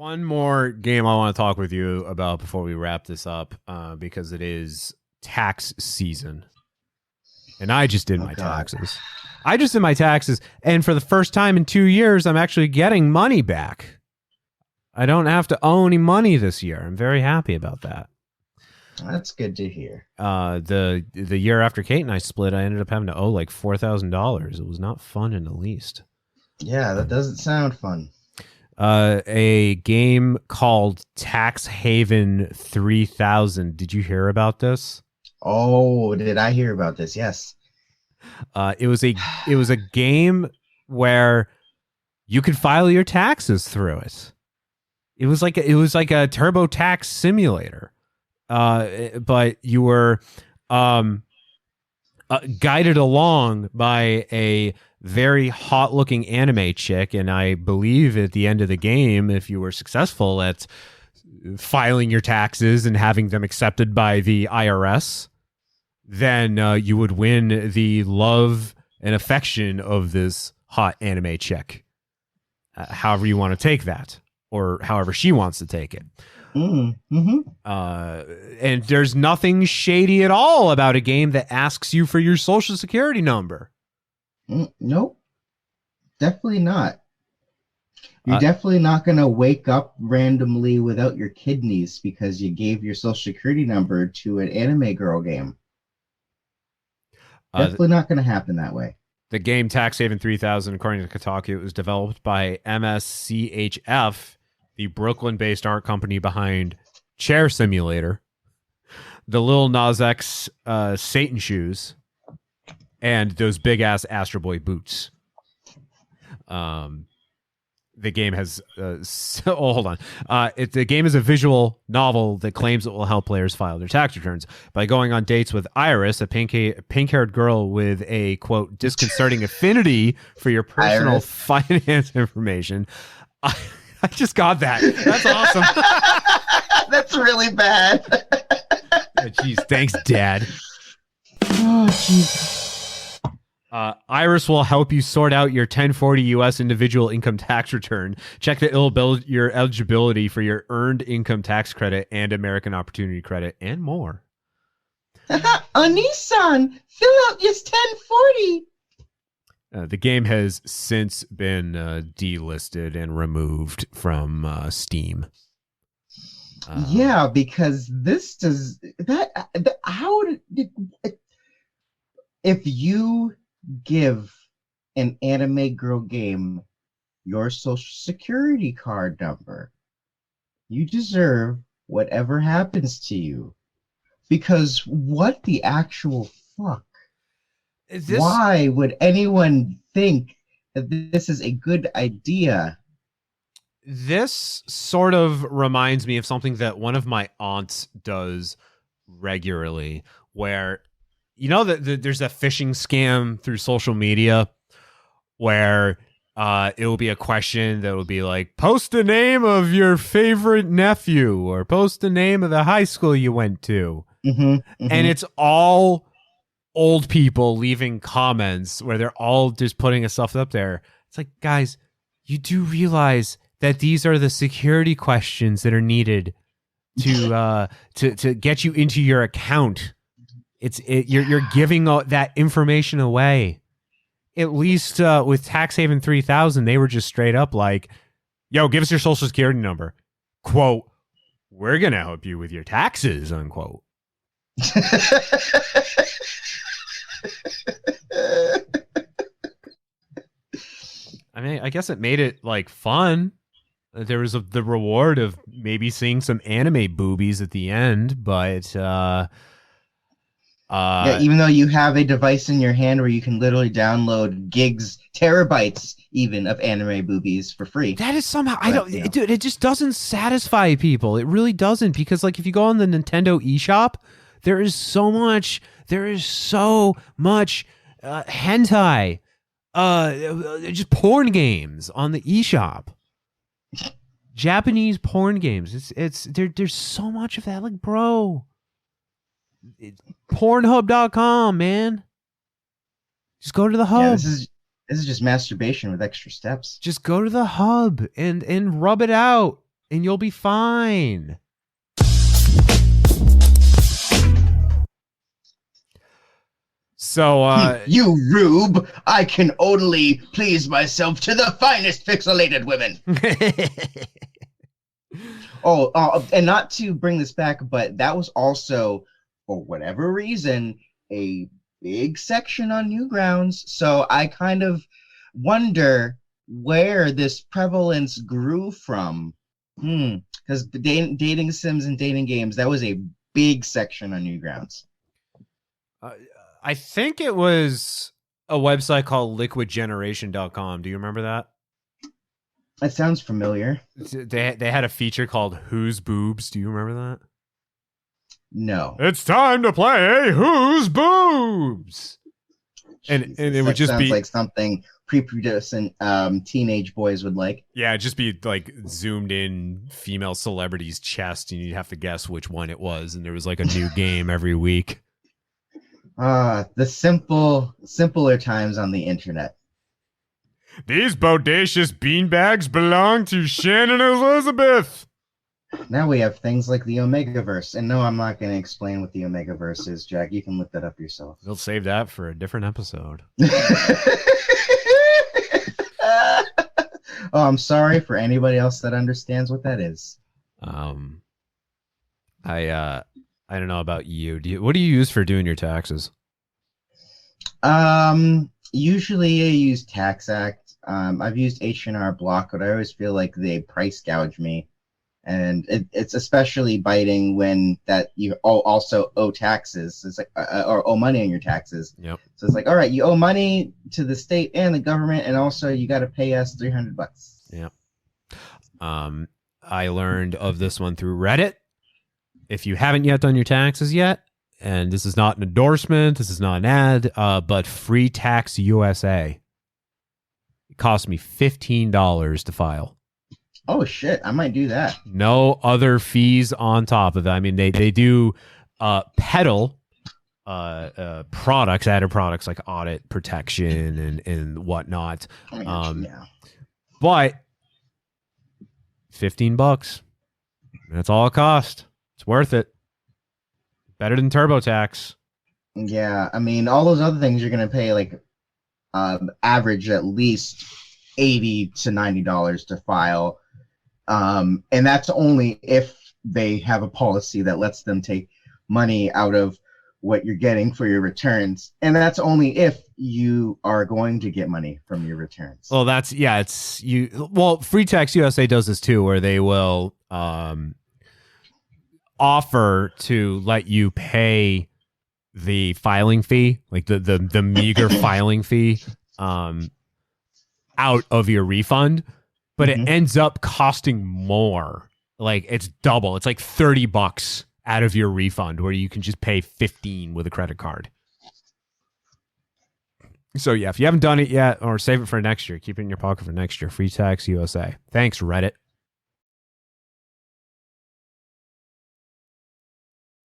One more game I want to talk with you about before we wrap this up, because it is tax season. And I just did my taxes. I just did my taxes. And for the first time in 2 years, I'm actually getting money back. I don't have to owe any money this year. I'm very happy about that. That's good to hear. The year after Kate and I split, I ended up having to owe like $4,000. It was not fun in the least. Yeah, that doesn't sound fun. A game called Tax Haven 3000. Did you hear about this? Oh, did I hear about this? Yes. It was a game where you could file your taxes through it. It was like a TurboTax simulator. But you were guided along by a very hot looking anime chick, and I believe at the end of the game, if you were successful at filing your taxes and having them accepted by the IRS, then you would win the love and affection of this hot anime chick. However you want to take that, or however she wants to take it. Mm-hmm. And there's nothing shady at all about a game that asks you for your social security number. Nope. Definitely not. You're definitely not going to wake up randomly without your kidneys because you gave your social security number to an anime girl game. Definitely not going to happen that way. The game Tax Haven 3000, according to Kotaku, it was developed by MSCHF, the Brooklyn-based art company behind Chair Simulator, the Lil Nas X Satan shoes, and those big-ass Astro Boy boots. The game has... hold on. The game is a visual novel that claims it will help players file their tax returns by going on dates with Iris, a pink-haired girl with a, quote, disconcerting affinity for your personal finance information. I just got that. That's awesome. That's really bad. Jeez, thanks, Dad. Oh, jeez. Iris will help you sort out your 1040 U.S. individual income tax return. Check your eligibility for your earned income tax credit and American Opportunity Credit, and more. A Nissan, fill out this 1040. The game has since been delisted and removed from Steam. Yeah, because this does that. How did if you give an anime girl game your social security card number, you deserve whatever happens to you. Because what the actual fuck? Why would anyone think that this is a good idea? This sort of reminds me of something that one of my aunts does regularly, where, you know, there's a phishing scam through social media where it will be a question that will be like, post the name of your favorite nephew or post the name of the high school you went to. Mm-hmm, mm-hmm. And it's all old people leaving comments where they're all just putting stuff up there. It's like, guys, you do realize that these are the security questions that are needed to get you into your account. You're giving that information away. At least with Tax Haven 3000, they were just straight up like, yo, give us your social security number. Quote, we're going to help you with your taxes, unquote. I mean, I guess it made it like fun. There was the reward of maybe seeing some anime boobies at the end, but yeah, even though you have a device in your hand where you can literally download gigs, terabytes even of anime boobies for free. That is somehow, dude, it just doesn't satisfy people. It really doesn't, because like if you go on the Nintendo eShop, there is so much hentai, just porn games on the eShop. Japanese porn games. There's so much of that. Like, bro, Pornhub.com, man. Just go to the hub. Yeah, this is just masturbation with extra steps. Just go to the hub and rub it out and you'll be fine. So, you rube, I can only please myself to the finest pixelated women. And not to bring this back, but that was also, for whatever reason, a big section on Newgrounds. So I kind of wonder where this prevalence grew from. Because dating sims and dating games, that was a big section on Newgrounds. I think it was a website called liquidgeneration.com. Do you remember that? That sounds familiar. They had a feature called Who's Boobs. Do you remember that? No. It's time to play Who's Boobs. And it would just be like something prepubescent teenage boys would like. Yeah, it'd just be like zoomed in female celebrity's chest, and you'd have to guess which one it was. And there was like a new game every week. The simpler times on the internet. These bodacious beanbags belong to Shannon Elizabeth. Now we have things like the Omegaverse. And no, I'm not going to explain what the Omegaverse is, Jack. You can look that up yourself. We'll save that for a different episode. Oh, I'm sorry for anybody else that understands what that is. I don't know about you. What do you use for doing your taxes? Usually I use TaxAct. I've used H&R Block, but I always feel like they price gouge me. And it's especially biting when that you also owe taxes. It's like or owe money on your taxes. Yep. So it's like, all right, you owe money to the state and the government, and also you got to pay us $300. Yep. I learned of this one through Reddit. If you haven't yet done your taxes yet, and this is not an endorsement, this is not an ad, but Free Tax USA. It cost me $15 to file. Oh shit, I might do that. No other fees on top of that. I mean, they do peddle products, added products like audit protection and whatnot. Yeah. But $15. That's all it cost. It's worth it. Better than TurboTax. Yeah, I mean, all those other things you're gonna pay like average at least $80 to $90 to file, and that's only if they have a policy that lets them take money out of what you're getting for your returns, and that's only if you are going to get money from your returns. Well, it's you. Well, Free Tax USA does this too, where they will offer to let you pay the filing fee, like the meager filing fee, out of your refund, but it ends up costing more. Like it's double. It's like $30 out of your refund, where you can just pay $15 with a credit card. So yeah, if you haven't done it yet, or save it for next year, keep it in your pocket for next year. Free Tax USA. Thanks, Reddit.